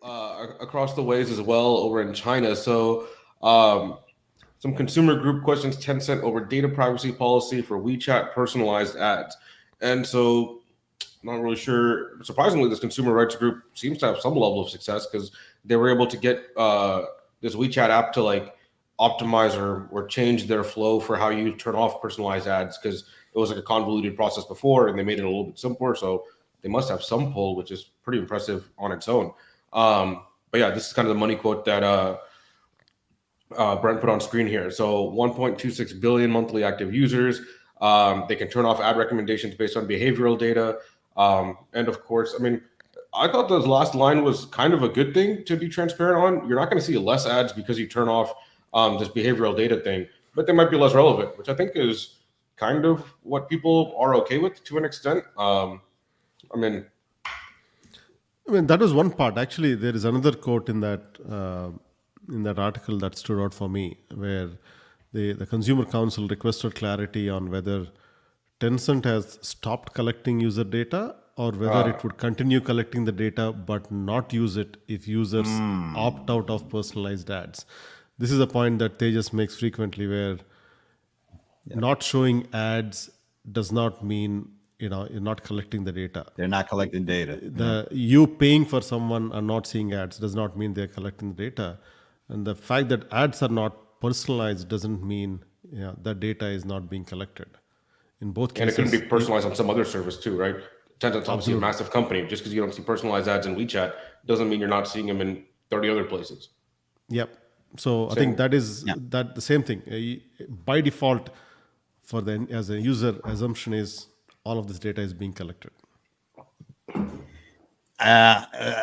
across the ways as well over in China. So, um, some consumer group questions Tencent over data privacy policy for WeChat personalized ads. And so, I'm not really sure. Surprisingly, this consumer rights group seems to have some level of success because they were able to get this WeChat app to like optimize or change their flow for how you turn off personalized ads because it was like a convoluted process before, and they made it a little bit simpler. So they must have some pull, which is pretty impressive on its own. But yeah, this is kind of the money quote that Brent put on screen here. So 1.26 billion monthly active users. They can turn off ad recommendations based on behavioral data. And of course, I mean, I thought the last line was kind of a good thing to be transparent on. You're not going to see less ads because you turn off this behavioral data thing, but they might be less relevant, which I think is kind of what people are okay with to an extent. I mean, that was one part. Actually, there is another quote in that article that stood out for me, where the Consumer Council requested clarity on whether Tencent has stopped collecting user data or whether it would continue collecting the data but not use it if users opt out of personalized ads. This is a point that Tejas makes frequently, where not showing ads does not mean you're not collecting the data. They're not collecting data. You paying for someone and not seeing ads does not mean they're collecting the data. And the fact that ads are not personalized doesn't mean that data is not being collected. In both cases, and it couldn't be personalized on some other service too, right? Tencent's obviously a massive company. Just because you don't see personalized ads in WeChat doesn't mean you're not seeing them in 30 other places. Yep. So I think that is that the same thing. By default, as a user, assumption is all of this data is being collected.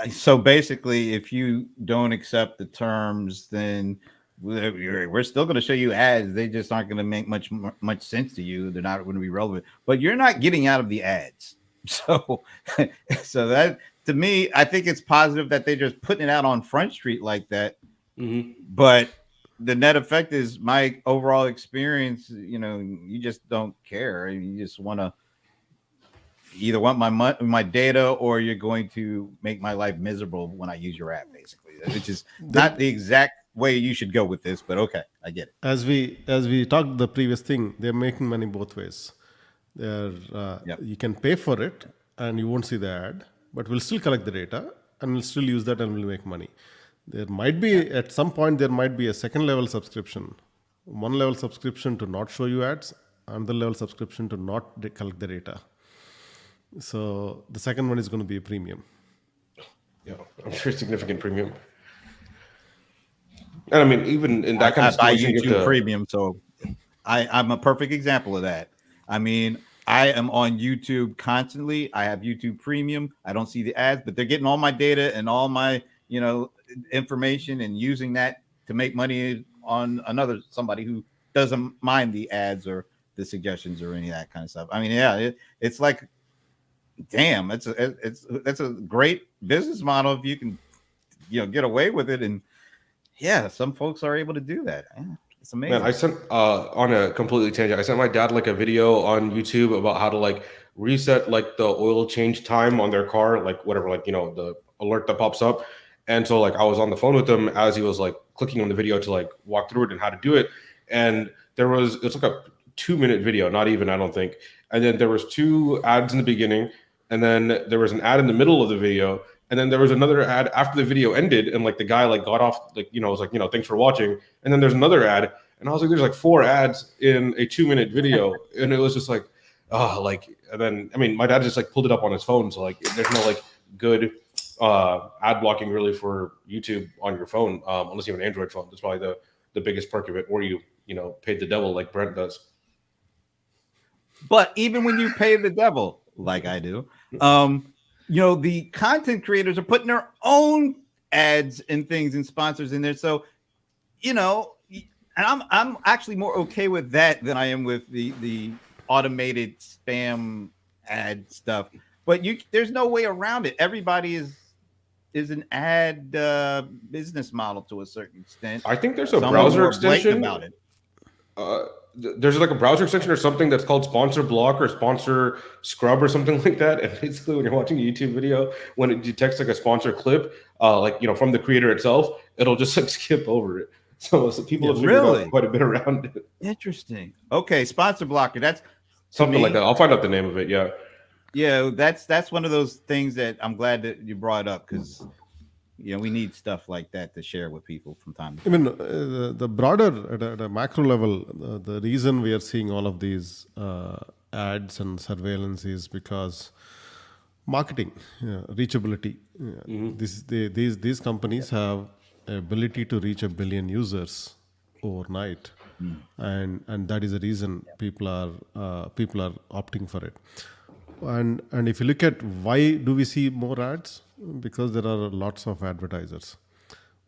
So basically, if you don't accept the terms, then we're still going to show you ads. They just aren't going to make much sense to you. They're not going to be relevant, but you're not getting out of the ads. So that, to me, I think it's positive that they're just putting it out on Front Street like that. Mm-hmm. But the net effect is, my overall experience, you just don't care. You just want to either want my data, or you're going to make my life miserable when I use your app, basically, which is not the exact way you should go with this, but okay, I get it. As we talked the previous thing, they're making money both ways. You can pay for it and you won't see the ad, but we'll still collect the data and we'll still use that and we'll make money. There might be at some point a second level subscription, one level subscription to not show you ads, another level subscription to not collect the data. So the second one is going to be a premium. Yeah, I'm sure significant premium. And I mean, even in that kind of situation, I YouTube premium, so I'm a perfect example of that. I mean, I am on YouTube constantly. I have YouTube Premium. I don't see the ads, but they're getting all my data and all my, information and using that to make money on somebody who doesn't mind the ads or the suggestions or any of that kind of stuff. I mean, it's like, damn, it's a great business model if you can, get away with it. And some folks are able to do that. Yeah, it's amazing. Man, I sent on a completely tangent. I sent my dad like a video on YouTube about how to like reset like the oil change time on their car, like whatever, like the alert that pops up. And so like I was on the phone with him as he was like clicking on the video to like walk through it and how to do it. And it's like a 2-minute video, not even, I don't think. And then there was 2 ads in the beginning, and then there was an ad in the middle of the video. And then there was another ad after the video ended, and like the guy like got off, like, was like, thanks for watching. And then there's another ad, and I was like, there's like 4 ads in a 2-minute video. And it was just like, and then, I mean, my dad just like pulled it up on his phone. So like, there's no like good ad blocking really for YouTube on your phone, unless you have an Android phone. That's probably the biggest perk of it, or you paid the devil like Brent does. But even when you pay the devil, like I do, the content creators are putting their own ads and things and sponsors in there. So, and I'm actually more okay with that than I am with the automated spam ad stuff. But there's no way around it. Everybody is an ad business model to a certain extent. I think there's a browser extension about it. there's like a browser extension or something that's called sponsor block or sponsor scrub or something like that. And basically, when you're watching a YouTube video, when it detects like a sponsor clip, like from the creator itself, it'll just like skip over it. So people have figured out quite a bit around it. Interesting. Okay, sponsor blocker. That's something like that. I'll find out the name of it. Yeah. Yeah, that's one of those things that I'm glad that you brought up, because we need stuff like that to share with people from time to time. I mean, the broader at a macro level, the reason we are seeing all of these ads and surveillance is because marketing, reachability. These companies have ability to reach 1 billion users overnight, and that is the reason people are opting for it. And if you look at why do we see more ads, because there are lots of advertisers.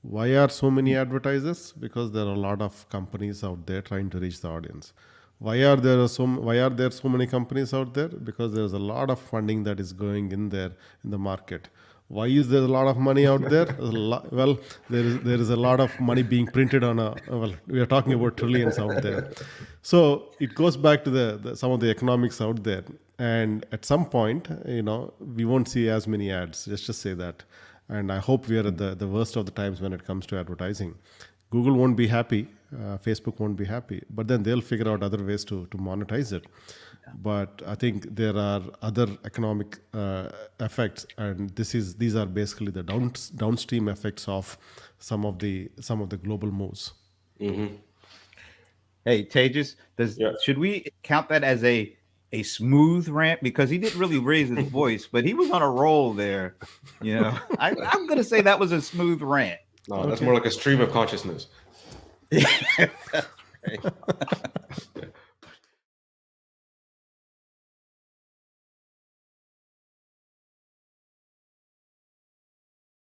Why are so many advertisers? Because there are a lot of companies out there trying to reach the audience. Why are there so many companies out there? Because there's a lot of funding that is going in there in the market. Why is there a lot of money out there? Well, there is a lot of money being printed on we are talking about trillions out there. So it goes back to some of the economics out there. And at some point, we won't see as many ads. Let's just say that. And I hope we are at the worst of the times when it comes to advertising. Google won't be happy. Facebook won't be happy. But then they'll figure out other ways to monetize it. But I think there are other economic effects, and these are basically the downstream effects of some of the global moves. Mm-hmm. Hey, Tejas, should we count that as a smooth rant? Because he didn't really raise his voice, but he was on a roll there. I'm going to say that was a smooth rant. No, that's more like a stream of consciousness.